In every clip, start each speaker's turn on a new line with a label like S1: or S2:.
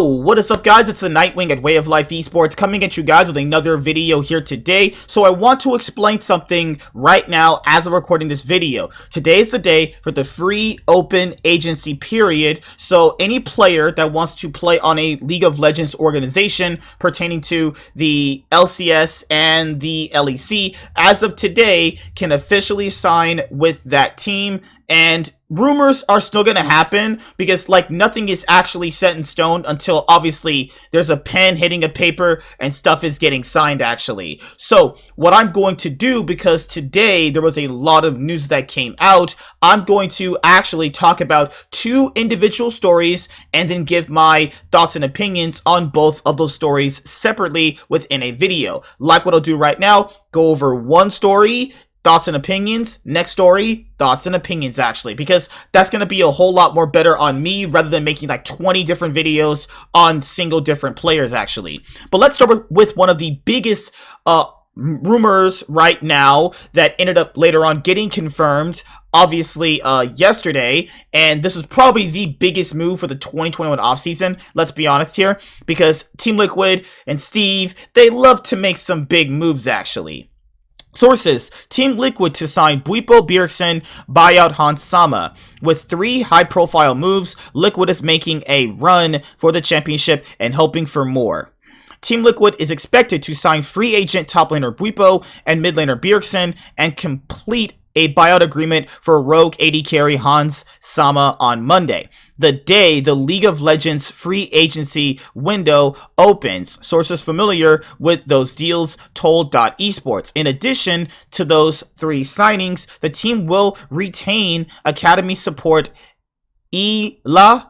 S1: What is up, guys? It's the Nightwing at Way of Life Esports coming at you guys with another video here today. So I want to explain something right now as I'm recording this video. Today is the day for the free open agency period. So any player that wants to play on a League of Legends organization pertaining to the LCS and the LEC, as of today, can officially sign with that team. And rumors are still going to happen because, like, nothing is actually set in stone until, obviously, there's a pen hitting a paper and stuff is getting signed, actually. So, what I'm going to do, because today there was a lot of news that came out, I'm going to actually talk about two individual stories and then give my thoughts and opinions on both of those stories separately within a video. Like what I'll do right now, go over one story, thoughts and opinions, next story, thoughts and opinions, actually, because that's going to be a whole lot more better on me rather than making like 20 different videos on single different players, actually. But let's start with one of the biggest rumors right now that ended up later on getting confirmed, obviously, yesterday, and this is probably the biggest move for the 2021 offseason, let's be honest here, because Team Liquid and Steve, they love to make some big moves, actually. Sources: Team Liquid to sign Bwipo, Bjergsen, buyout Hans Sama. With three high-profile moves, Liquid is making a run for the championship and hoping for more. Team Liquid is expected to sign free agent top laner Bwipo and mid laner Bjergsen and complete a buyout agreement for rogue AD carry Hans Sama on Monday, the day the League of Legends free agency window opens. Sources familiar with those deals told .esports. In addition to those three signings, the team will retain academy support Ayla.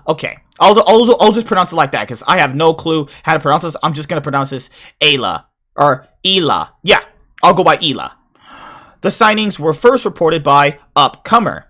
S1: Okay. I'll just pronounce it like that because I have no clue how to pronounce this. I'm just going to pronounce this Ayla. Or Ela. Yeah, I'll go by Ela. The signings were first reported by Upcomer.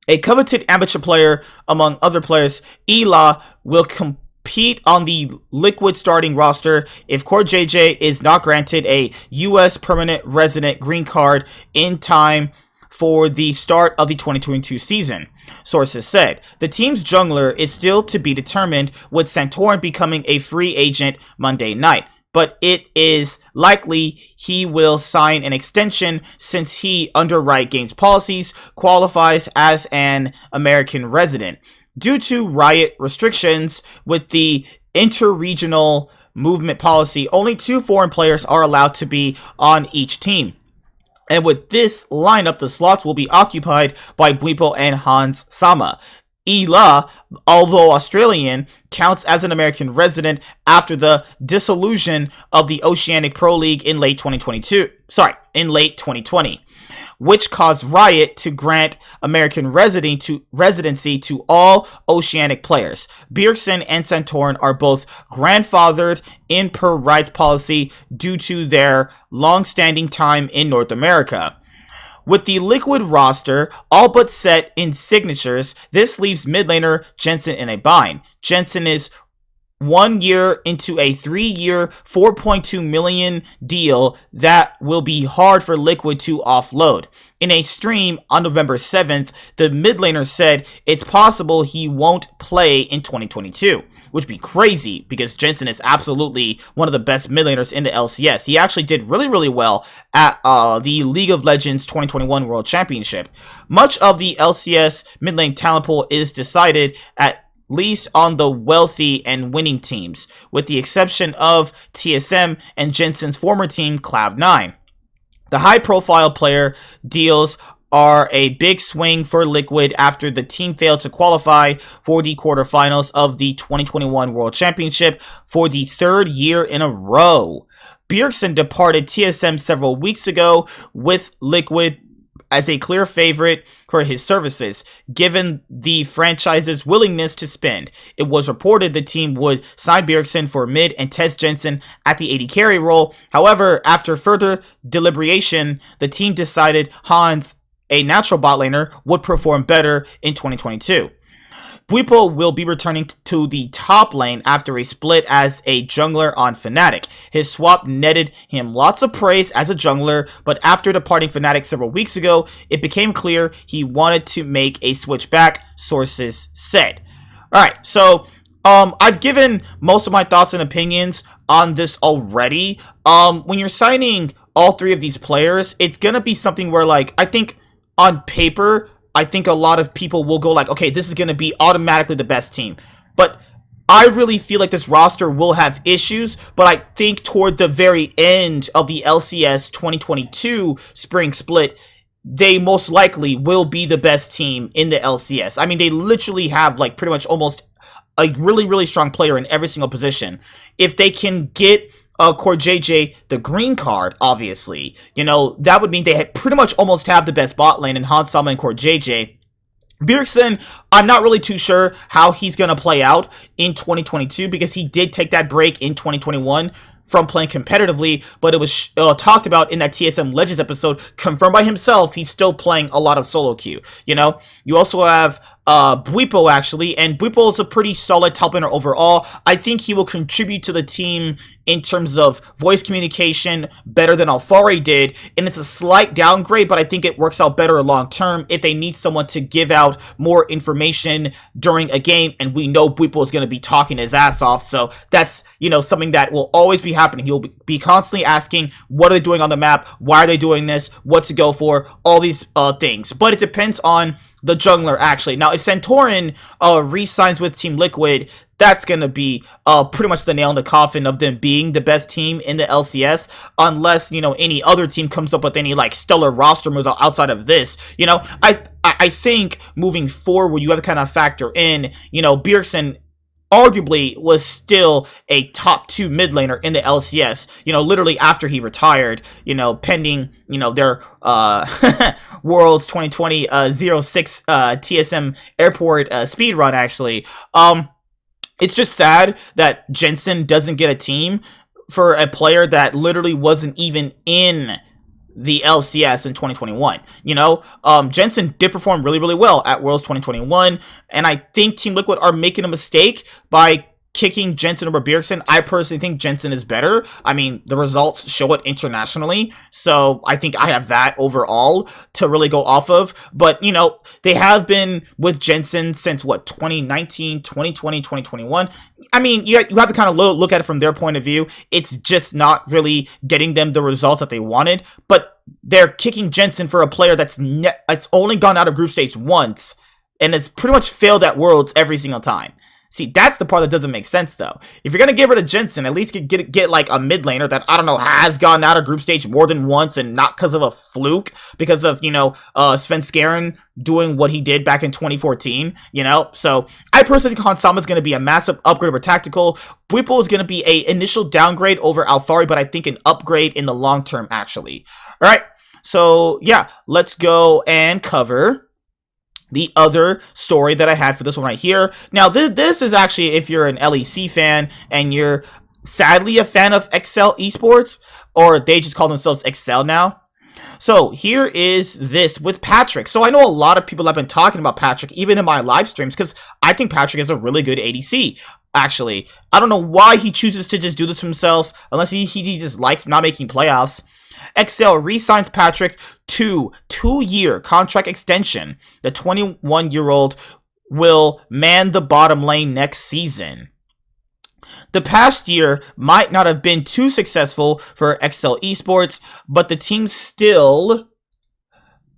S1: A coveted amateur player, among other players, Ela will compete on the Liquid starting roster if Core JJ is not granted a U.S. permanent resident green card in time for the start of the 2022 season. Sources said the team's jungler is still to be determined, with Santorin becoming a free agent Monday night. But it is likely he will sign an extension since he, under Riot Games policies, qualifies as an American resident. Due to Riot restrictions with the inter-regional movement policy, only 2 foreign players are allowed to be on each team. And with this lineup, the slots will be occupied by Bwipo and Hans Sama. Ela, although Australian, counts as an American resident after the dissolution of the Oceanic Pro League in late 2020, which caused Riot to grant American residency to all Oceanic players. Bjergsen and Santorin are both grandfathered in per Riot's policy due to their long-standing time in North America. With the Liquid roster all but set in signatures, this leaves mid laner Jensen in a bind. Jensen is 1 year into a 3-year, $4.2 million deal that will be hard for Liquid to offload. In a stream on November 7th, the mid laner said it's possible he won't play in 2022, which would be crazy because Jensen is absolutely one of the best mid laners in the LCS. He actually did really well at the League of Legends 2021 World Championship. Much of the LCS mid lane talent pool is decided at least on the wealthy and winning teams, with the exception of TSM and Jensen's former team, Cloud9. The high-profile player deals are a big swing for Liquid after the team failed to qualify for the quarterfinals of the 2021 World Championship for the 3rd year in a row. Bjergsen departed TSM several weeks ago, with Liquid as a clear favorite for his services, given the franchise's willingness to spend. It was reported the team would sign Bjergsen for mid and test Jensen at the AD carry role. However, after further deliberation, the team decided Hans, a natural bot laner, would perform better in 2022. Bwipo will be returning to the top lane after a split as a jungler on Fnatic. His swap netted him lots of praise as a jungler, but after departing Fnatic several weeks ago, it became clear he wanted to make a switch back, sources said. Alright, so I've given most of my thoughts and opinions on this already. When you're signing all three of these players, it's gonna be something where, like, I think on paper, I think a lot of people will go like, okay, this is gonna be automatically the best team. But I really feel like this roster will have issues, but I think toward the very end of the LCS 2022 spring split, they most likely will be the best team in the LCS. I mean, they literally have, like, pretty much almost a really, really strong player in every single position. If they can get CoreJJ the green card, obviously, you know, that would mean they pretty much almost have the best bot lane in Hansama and CoreJJ. Bjergsen, I'm not really too sure how he's going to play out in 2022 because he did take that break in 2021 from playing competitively, but it was talked about in that TSM Legends episode, confirmed by himself, he's still playing a lot of solo queue, you know? You also have Bwipo, actually, and Bwipo is a pretty solid top laner overall. I think he will contribute to the team in terms of voice communication better than Alfari did, and it's a slight downgrade, but I think it works out better long term if they need someone to give out more information during a game, and we know Bwipo is going to be talking his ass off, so that's, you know, something that will always be happening. He'll be constantly asking, what are they doing on the map, why are they doing this, what to go for, all these things, but it depends on the jungler, actually. Now, if Santorin re-signs with Team Liquid, that's going to be pretty much the nail in the coffin of them being the best team in the LCS, unless, you know, any other team comes up with any, like, stellar roster moves outside of this. You know, I think moving forward, you have to kind of factor in, you know, Bjergsen arguably was still a top 2 mid laner in the LCS, you know, literally after he retired, you know, pending, you know, their Worlds 2020 06 TSM Airport speed run, actually. It's just sad that Jensen doesn't get a team for a player that literally wasn't even in the LCS in 2021. You know, Jensen did perform really, really well at Worlds 2021, and I think Team Liquid are making a mistake by kicking Jensen over Bjergsen. I personally think Jensen is better. I mean, the results show it internationally, so I think I have that overall to really go off of. But, you know, they have been with Jensen since, what, 2019, 2020, 2021. I mean, you have to kind of look at it from their point of view. It's just not really getting them the results that they wanted, but they're kicking Jensen for a player that's only gone out of group stage once and has pretty much failed at Worlds every single time. See, that's the part that doesn't make sense, though. If you're going to give her to Jensen, at least get like a mid laner that, I don't know, has gotten out of group stage more than once, and not because of a fluke, because of, you know, Sven Skaren doing what he did back in 2014, you know? So, I personally think Hansama is going to be a massive upgrade over Tactical. Bwipo is going to be a initial downgrade over Alfari, but I think an upgrade in the long term, actually. Alright, so, yeah, let's go and cover the other story that I had for this one right here. Now, this is actually, if you're an LEC fan and you're sadly a fan of Excel Esports, or they just call themselves Excel now. So here is this with Patrick. So I know a lot of people have been talking about Patrick, even in my live streams, because I think Patrick is a really good ADC. Actually, I don't know why he chooses to just do this himself, unless he just likes not making playoffs. Excel re-signs Patrick to 2-year contract extension. The 21-year-old will man the bottom lane next season. The past year might not have been too successful for Excel Esports, but the team still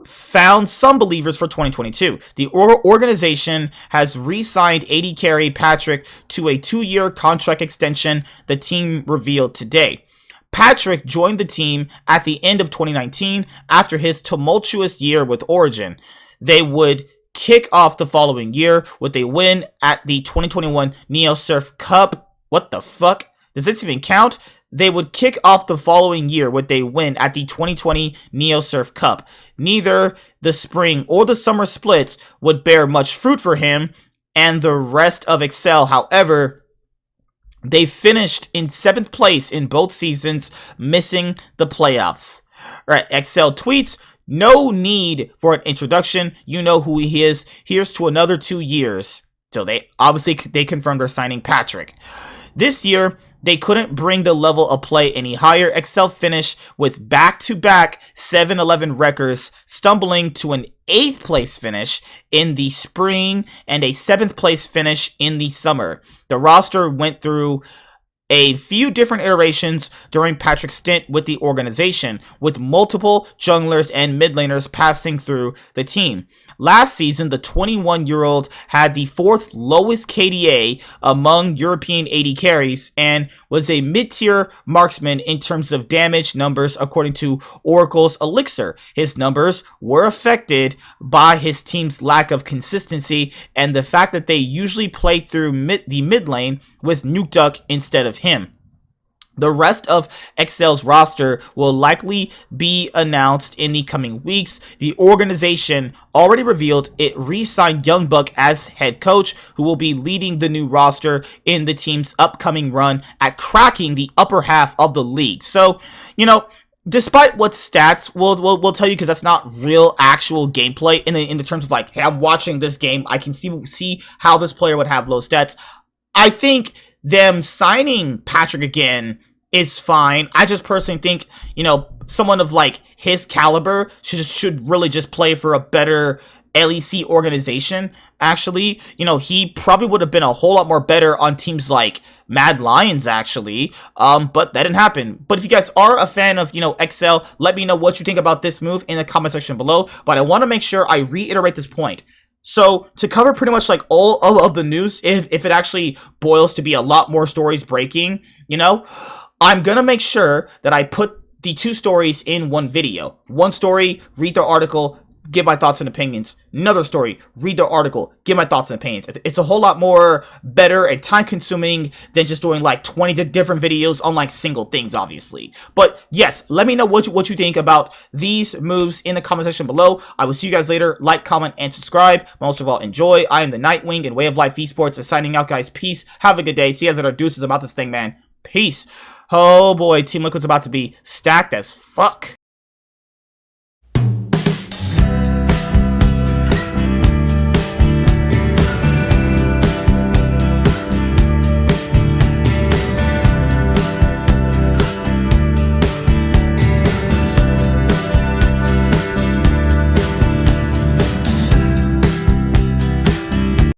S1: found some believers for 2022. The organization has re-signed AD carry Patrick to a 2-year contract extension, the team revealed today. Patrick joined the team at the end of 2019 after his tumultuous year with Origin. They would kick off the following year with a win at the 2021 Neo Surf Cup. What the fuck? Does this even count? They would kick off the following year with a win at the 2020 Neo Surf Cup. Neither the spring or the summer splits would bear much fruit for him and the rest of Excel. However, they finished in 7th place in both seasons, missing the playoffs. Alright, Excel tweets, no need for an introduction. You know who he is. Here's to another 2 years. So they confirmed they're signing Patrick. This year, they couldn't bring the level of play any higher. Excel finished with back-to-back 7-11 records, stumbling to an 8th place finish in the spring and a 7th place finish in the summer. The roster went through a few different iterations during Patrick's stint with the organization, with multiple junglers and mid laners passing through the team. Last season, the 21-year-old had the 4th lowest KDA among European AD carries and was a mid-tier marksman in terms of damage numbers according to Oracle's Elixir. His numbers were affected by his team's lack of consistency and the fact that they usually play through the mid lane with Nukeduck instead of him. The rest of Excel's roster will likely be announced in the coming weeks. The organization already revealed it re-signed YoungBuck as head coach, who will be leading the new roster in the team's upcoming run at cracking the upper half of the league. So, despite what stats will tell you, because that's not real actual gameplay in the terms of like, hey, I'm watching this game, I can see how this player would have low stats. I think them signing Patrick again is fine. I just personally think, someone of like his caliber should really just play for a better LEC organization. Actually, he probably would have been a whole lot more better on teams like Mad Lions, actually. But that didn't happen. But if you guys are a fan of, Excel, let me know what you think about this move in the comment section below. But I want to make sure I reiterate this point. So, to cover pretty much like all of the news, if it actually boils to be a lot more stories breaking, I'm gonna make sure that I put the 2 stories in one video. One story, read the article, give my thoughts and opinions. Another story, read the article, give my thoughts and opinions. It's a whole lot more better and time consuming than just doing like 20 different videos on like single things, obviously. But yes, let me know what you think about these moves in the comment section below. I will see you guys later. Like, comment, and subscribe. Most of all, enjoy. I am the Nightwing and Way of Life Esports is signing out, guys. Peace. Have a good day. See you guys later. Deuces about this thing, man. Peace. Oh boy, Team Liquid's about to be stacked as fuck.